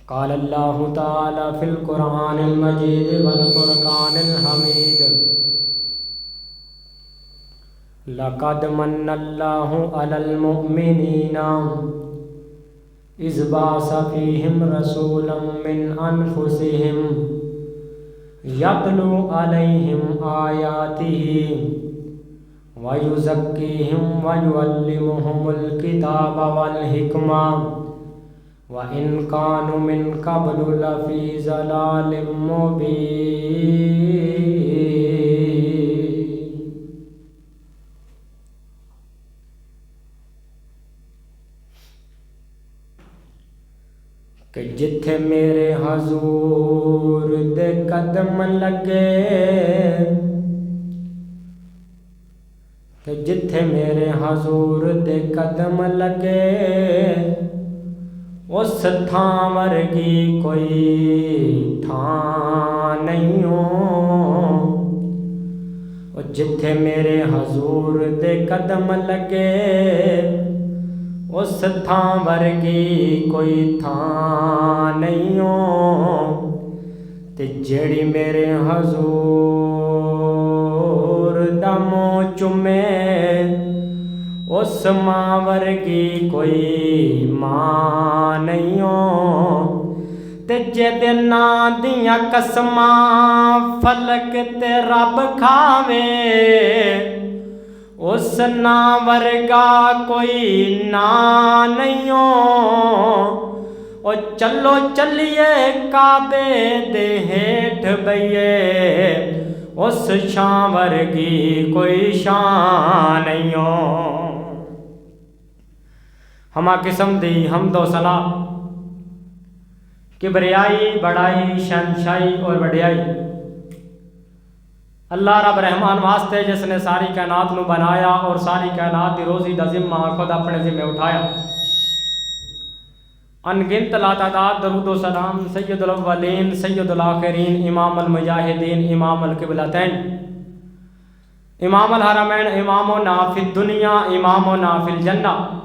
क़ाल अल्लाहु तआला फ़िल क़ुरआनिल मजीद वल फ़ुरक़ानिल हमीद लक़द मन्नल्लाहु अलल मुअमिनीना इज़ बअसा फ़ीहिम रसूलन मिन अनफ़ुसिहिम यतलू अलैहिम आयातिही व युज़क्कीहिम व युअल्लिमुहुमुल किताब वल हिकमा व इन कानू मिन क़ब्लु लफ़ी ज़लालिम मुबीन। कि जिथे मेरे हजूर दे कदम लगे, कि जिथे मेरे हजूर दे कदम लगे, उस थां वर्गी कोई थां नहीं हो। जिथे मेरे हजूर दे कदम लगे, उस थां वर्गी कोई थां नहीं हो। ते जेड़ी मेरे हजूर दा मुँह चुमे, उस मां वर्गी कोई मां नहीं हो। ते जेदे नां दियां कसमां फलक ते रब खावे, उस नां वर्गा कोई नां नहीं हो। ओ चलो चलिए काबे दे हेठ बइए, उस शान वर्गी कोई शान नहीं हो। हमा किस्म दी हमदो सना, किबरियाई, बड़ाई, शहनशाही और वडियाई अल्लाह रब रहमान वास्ते जिसने सारी कायनात नू बनाया और सारी कायनात दी रोजी दा जिम्मा खुद अपने जिम्मे उठाया। अनगिनत लातादाद दरूदो सलाम सैयदुल अव्वलीन सैयदुल आखिरीन इमामुल मुजाहिदीन इमामुल किबलतैन इमामुल हरमैन इमामुना फिद दुनिया इमामुना फिल जन्नह